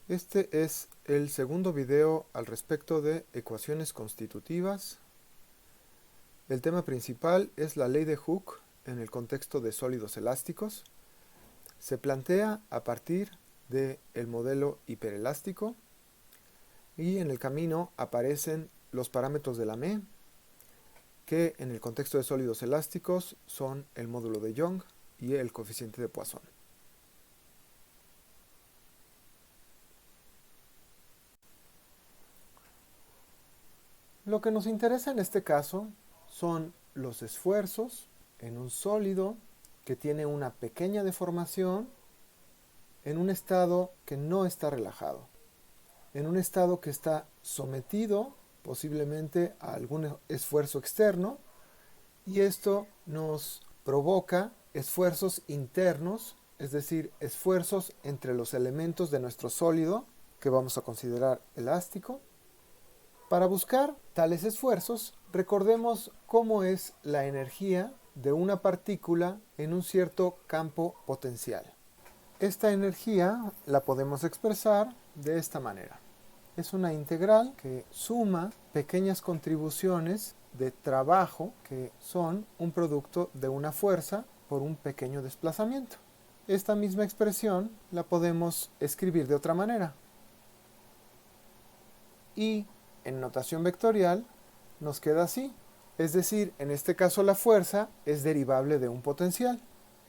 Este es el segundo video al respecto de ecuaciones constitutivas. El tema principal es la ley de Hooke en el contexto de sólidos elásticos. Se plantea a partir del modelo hiperelástico y en el camino aparecen los parámetros de Lamé, que en el contexto de sólidos elásticos son el módulo de Young y el coeficiente de Poisson. Lo que nos interesa en este caso son los esfuerzos en un sólido que tiene una pequeña deformación en un estado que no está relajado, en un estado que está sometido posiblemente a algún esfuerzo externo, y esto nos provoca esfuerzos internos, es decir, esfuerzos entre los elementos de nuestro sólido que vamos a considerar elástico. Para buscar tales esfuerzos, recordemos cómo es la energía de una partícula en un cierto campo potencial. Esta energía la podemos expresar de esta manera. Es una integral que suma pequeñas contribuciones de trabajo que son un producto de una fuerza por un pequeño desplazamiento. Esta misma expresión la podemos escribir de otra manera. Y en notación vectorial nos queda así. Es decir, en este caso la fuerza es derivable de un potencial.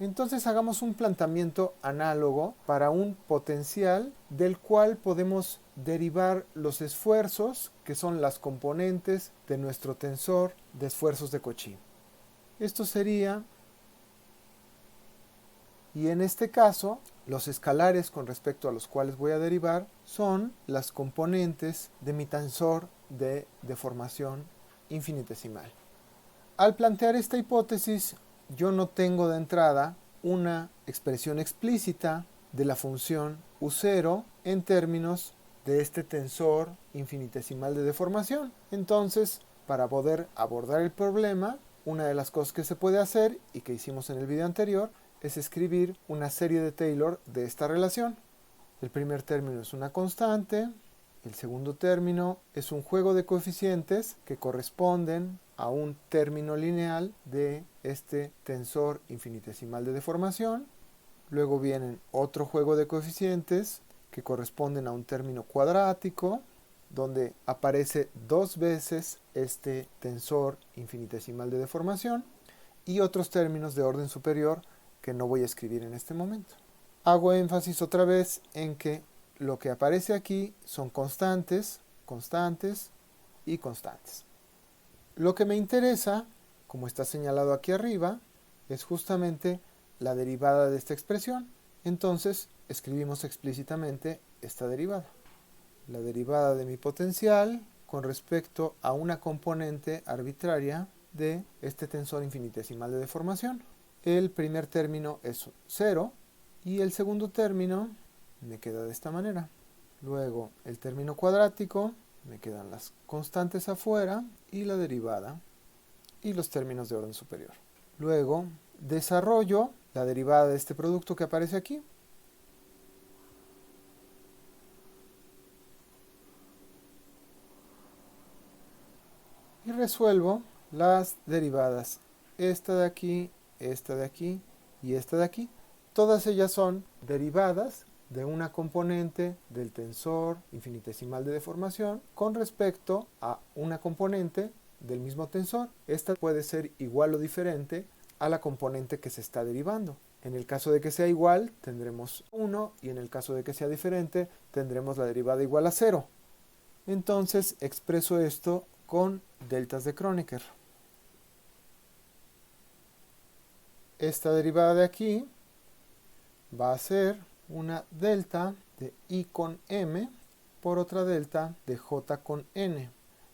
Entonces hagamos un planteamiento análogo para un potencial del cual podemos derivar los esfuerzos que son las componentes de nuestro tensor de esfuerzos de Cauchy. Esto sería, y en este caso, los escalares con respecto a los cuales voy a derivar son las componentes de mi tensor de deformación infinitesimal. Al plantear esta hipótesis, yo no tengo de entrada una expresión explícita de la función U0 en términos de este tensor infinitesimal de deformación. Entonces, para poder abordar el problema, una de las cosas que se puede hacer y que hicimos en el video anterior es escribir una serie de Taylor de esta relación. El primer término es una constante, el segundo término es un juego de coeficientes que corresponden a un término lineal de este tensor infinitesimal de deformación. Luego vienen otro juego de coeficientes que corresponden a un término cuadrático, donde aparece dos veces este tensor infinitesimal de deformación, y otros términos de orden superior que no voy a escribir en este momento. Hago énfasis otra vez en que lo que aparece aquí son constantes, constantes y constantes. Lo que me interesa, como está señalado aquí arriba, es justamente la derivada de esta expresión. Entonces, escribimos explícitamente esta derivada. La derivada de mi potencial con respecto a una componente arbitraria de este tensor infinitesimal de deformación. El primer término es 0 y el segundo término me queda de esta manera. Luego el término cuadrático, me quedan las constantes afuera y la derivada y los términos de orden superior. Luego desarrollo la derivada de este producto que aparece aquí. Y resuelvo las derivadas, esta de aquí y esta de aquí. Todas ellas son derivadas de una componente del tensor infinitesimal de deformación con respecto a una componente del mismo tensor. Esta puede ser igual o diferente a la componente que se está derivando. En el caso de que sea igual, tendremos 1, y en el caso de que sea diferente, tendremos la derivada igual a 0. Entonces expreso esto con deltas de Kronecker. Esta derivada de aquí va a ser una delta de I con M por otra delta de J con N.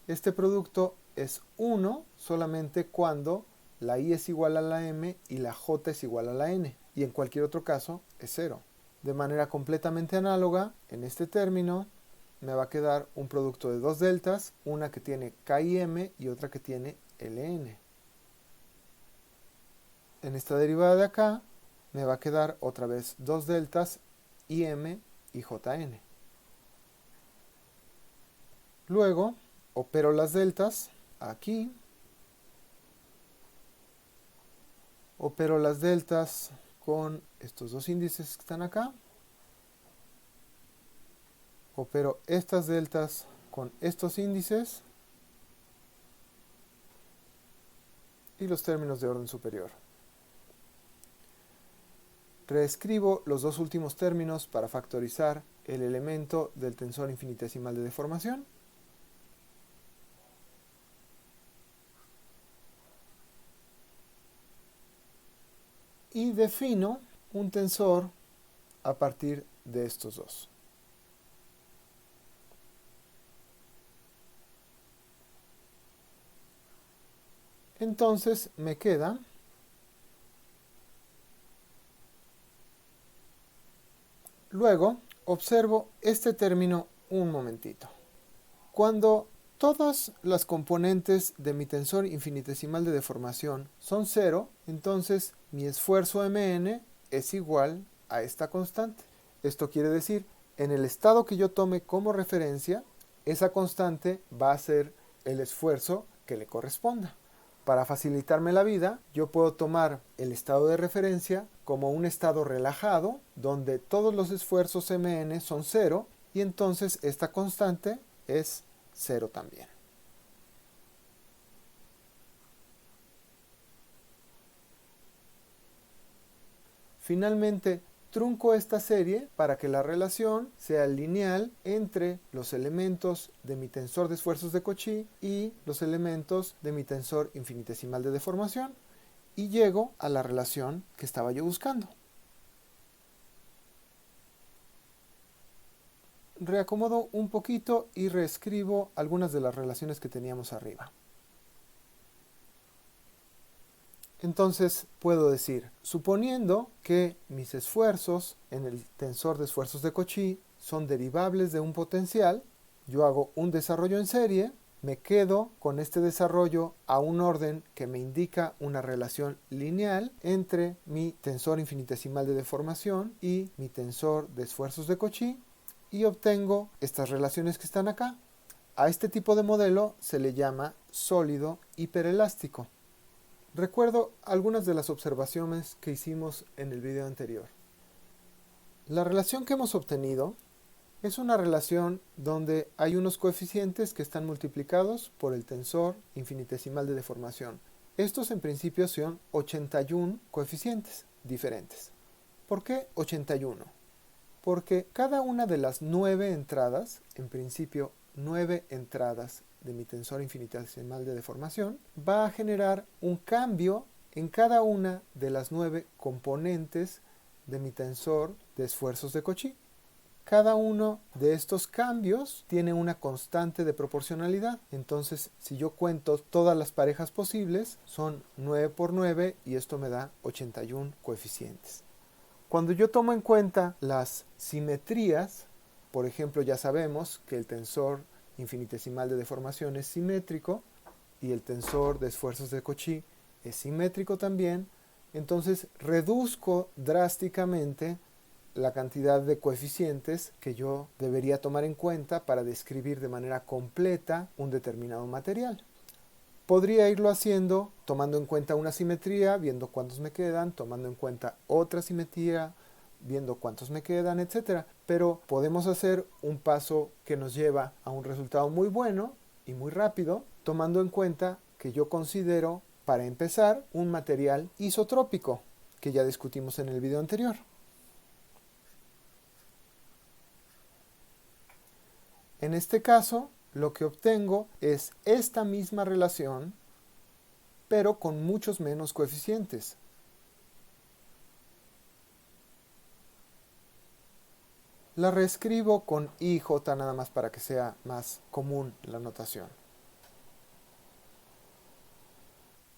Este producto es 1 solamente cuando la I es igual a la M y la J es igual a la N, y en cualquier otro caso es 0. De manera completamente análoga, en este término me va a quedar un producto de dos deltas, una que tiene K y M y otra que tiene Ln. En esta derivada de acá me va a quedar otra vez dos deltas, IM y JN. Luego opero las deltas aquí, opero las deltas con estos dos índices que están acá, opero estas deltas con estos índices y los términos de orden superior. Reescribo los dos últimos términos para factorizar el elemento del tensor infinitesimal de deformación. Y defino un tensor a partir de estos dos. Entonces me queda luego observo este término un momentito. Cuando todas las componentes de mi tensor infinitesimal de deformación son 0, entonces mi esfuerzo mn es igual a esta constante. Esto quiere decir, en el estado que yo tome como referencia, esa constante va a ser el esfuerzo que le corresponda. Para facilitarme la vida, yo puedo tomar el estado de referencia como un estado relajado, donde todos los esfuerzos mn son 0, y entonces esta constante es 0 también. Finalmente, trunco esta serie para que la relación sea lineal entre los elementos de mi tensor de esfuerzos de Cauchy y los elementos de mi tensor infinitesimal de deformación, y llego a la relación que estaba yo buscando. Reacomodo un poquito y reescribo algunas de las relaciones que teníamos arriba. Entonces puedo decir, suponiendo que mis esfuerzos en el tensor de esfuerzos de Cauchy son derivables de un potencial, yo hago un desarrollo en serie, me quedo con este desarrollo a un orden que me indica una relación lineal entre mi tensor infinitesimal de deformación y mi tensor de esfuerzos de Cauchy, y obtengo estas relaciones que están acá. A este tipo de modelo se le llama sólido hiperelástico. Recuerdo algunas de las observaciones que hicimos en el video anterior. La relación que hemos obtenido es una relación donde hay unos coeficientes que están multiplicados por el tensor infinitesimal de deformación. Estos en principio son 81 coeficientes diferentes. ¿Por qué 81? Porque cada una de las 9 entradas, en principio 9 entradas de mi tensor infinitesimal de deformación, va a generar un cambio en cada una de las 9 componentes de mi tensor de esfuerzos de Cauchy. Cada uno de estos cambios tiene una constante de proporcionalidad. Entonces, si yo cuento todas las parejas posibles, son 9 por 9 y esto me da 81 coeficientes. Cuando yo tomo en cuenta las simetrías, por ejemplo, ya sabemos que el tensor infinitesimal de deformación es simétrico y el tensor de esfuerzos de Cauchy es simétrico también, entonces reduzco drásticamente la cantidad de coeficientes que yo debería tomar en cuenta para describir de manera completa un determinado material. Podría irlo haciendo tomando en cuenta una simetría, viendo cuántos me quedan, tomando en cuenta otra simetría, viendo cuántos me quedan, etc. Pero podemos hacer un paso que nos lleva a un resultado muy bueno y muy rápido, tomando en cuenta que yo considero, para empezar, un material isotrópico, que ya discutimos en el video anterior. En este caso, lo que obtengo es esta misma relación, pero con muchos menos coeficientes. La reescribo con IJ nada más para que sea más común la notación.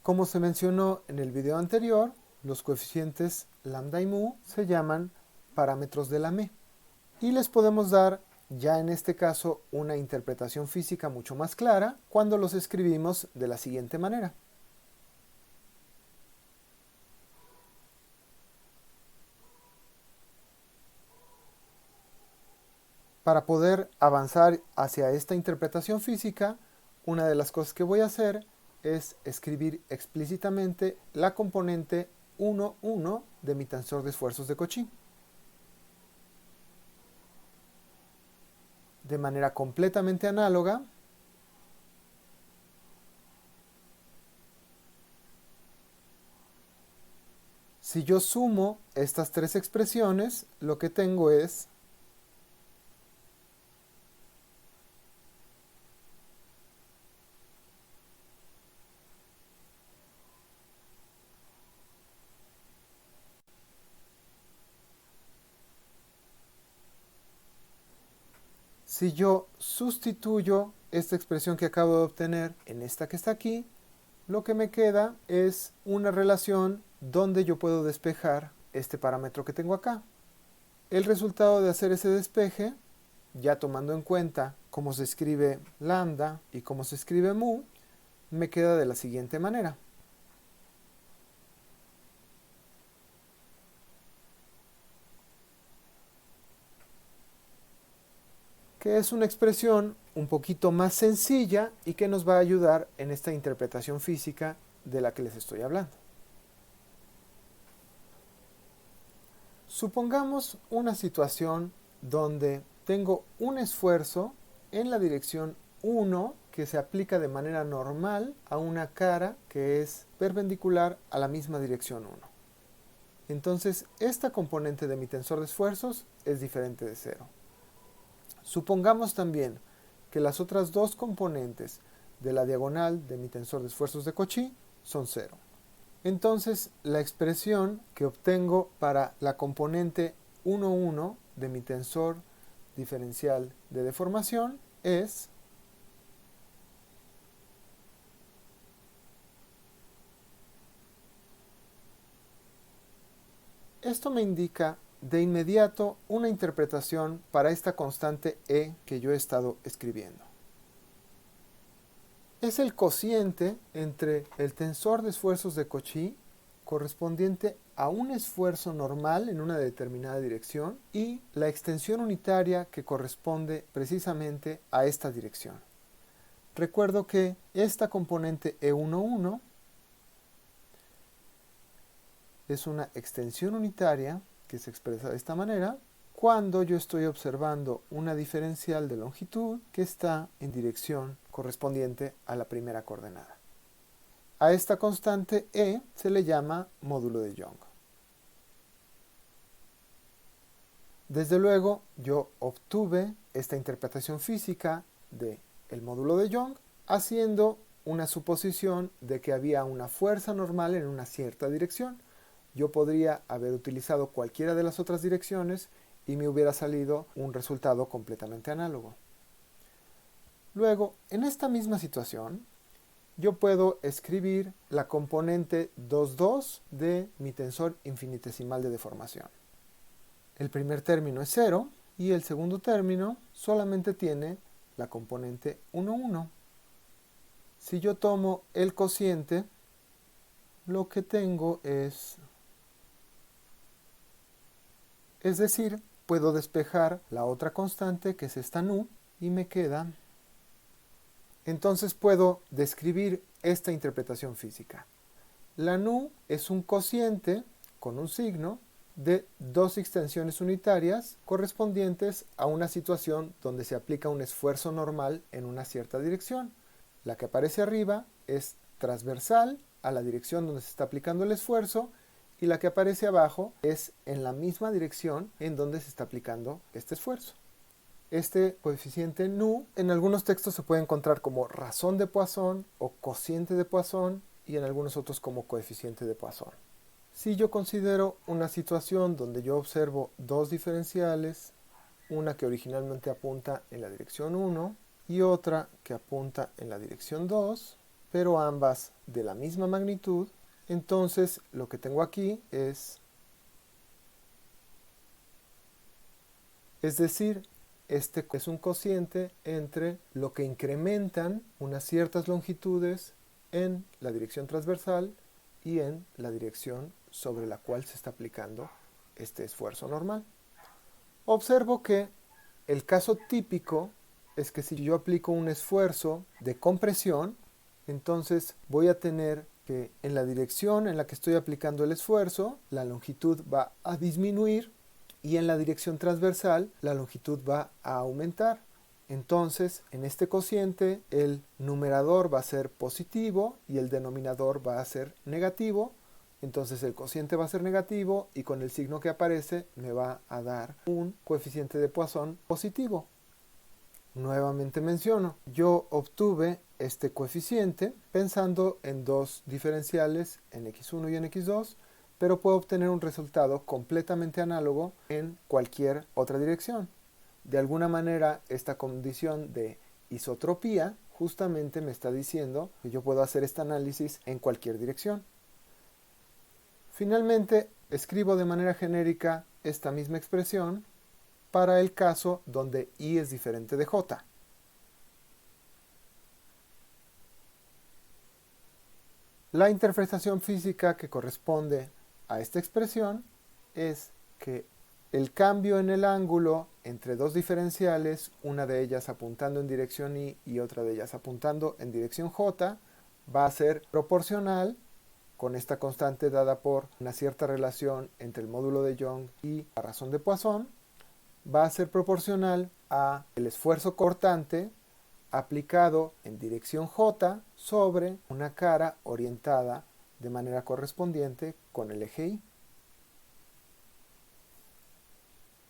Como se mencionó en el video anterior, los coeficientes lambda y mu se llaman parámetros de Lamé. Y les podemos dar, ya en este caso, una interpretación física mucho más clara cuando los escribimos de la siguiente manera. Para poder avanzar hacia esta interpretación física, una de las cosas que voy a hacer es escribir explícitamente la componente 1,1 de mi tensor de esfuerzos de Cauchy. De manera completamente análoga, si yo sumo estas tres expresiones, lo que tengo es si yo sustituyo esta expresión que acabo de obtener en esta que está aquí, lo que me queda es una relación donde yo puedo despejar este parámetro que tengo acá. El resultado de hacer ese despeje, ya tomando en cuenta cómo se escribe lambda y cómo se escribe mu, me queda de la siguiente manera. Que es una expresión un poquito más sencilla y que nos va a ayudar en esta interpretación física de la que les estoy hablando. Supongamos una situación donde tengo un esfuerzo en la dirección 1 que se aplica de manera normal a una cara que es perpendicular a la misma dirección 1. Entonces, esta componente de mi tensor de esfuerzos es diferente de 0. Supongamos también que las otras dos componentes de la diagonal de mi tensor de esfuerzos de Cauchy son 0. Entonces, la expresión que obtengo para la componente 1,1 de mi tensor diferencial de deformación es esto me indica de inmediato una interpretación para esta constante e que yo he estado escribiendo. Es el cociente entre el tensor de esfuerzos de Cauchy correspondiente a un esfuerzo normal en una determinada dirección y la extensión unitaria que corresponde precisamente a esta dirección. Recuerdo que esta componente E11 es una extensión unitaria que se expresa de esta manera cuando yo estoy observando una diferencial de longitud que está en dirección correspondiente a la primera coordenada. A esta constante E se le llama módulo de Young. Desde luego, yo obtuve esta interpretación física del módulo de Young haciendo una suposición de que había una fuerza normal en una cierta dirección. Yo podría haber utilizado cualquiera de las otras direcciones y me hubiera salido un resultado completamente análogo. Luego, en esta misma situación, yo puedo escribir la componente 2,2 de mi tensor infinitesimal de deformación. El primer término es 0 y el segundo término solamente tiene la componente 1,1. Si yo tomo el cociente, lo que tengo es decir, puedo despejar la otra constante que es esta nu y me queda. Entonces puedo describir esta interpretación física. La nu es un cociente con un signo de dos extensiones unitarias correspondientes a una situación donde se aplica un esfuerzo normal en una cierta dirección. La que aparece arriba es transversal a la dirección donde se está aplicando el esfuerzo y la que aparece abajo es en la misma dirección en donde se está aplicando este esfuerzo. Este coeficiente nu en algunos textos se puede encontrar como razón de Poisson o cociente de Poisson y en algunos otros como coeficiente de Poisson. Si yo considero una situación donde yo observo dos diferenciales, una que originalmente apunta en la dirección 1 y otra que apunta en la dirección 2, pero ambas de la misma magnitud, entonces lo que tengo aquí es decir, este es un cociente entre lo que incrementan unas ciertas longitudes en la dirección transversal y en la dirección sobre la cual se está aplicando este esfuerzo normal. Observo que El caso típico es que si yo aplico un esfuerzo de compresión, entonces voy a tener que en la dirección en la que estoy aplicando el esfuerzo, la longitud va a disminuir y en la dirección transversal la longitud va a aumentar. Entonces, en este cociente el numerador va a ser positivo y el denominador va a ser negativo. Entonces el cociente va a ser negativo y con el signo que aparece me va a dar un coeficiente de Poisson positivo. Nuevamente menciono, yo obtuve este coeficiente pensando en dos diferenciales en x1 y en x2, pero puedo obtener un resultado completamente análogo en cualquier otra dirección. De alguna manera, esta condición de isotropía justamente me está diciendo que yo puedo hacer este análisis en cualquier dirección. Finalmente, escribo de manera genérica esta misma expresión para el caso donde I es diferente de J. La interpretación física que corresponde a esta expresión es que el cambio en el ángulo entre dos diferenciales, una de ellas apuntando en dirección I y otra de ellas apuntando en dirección J, va a ser proporcional con esta constante dada por una cierta relación entre el módulo de Young y la razón de Poisson, va a ser proporcional a el esfuerzo cortante aplicado en dirección J sobre una cara orientada de manera correspondiente con el eje Y.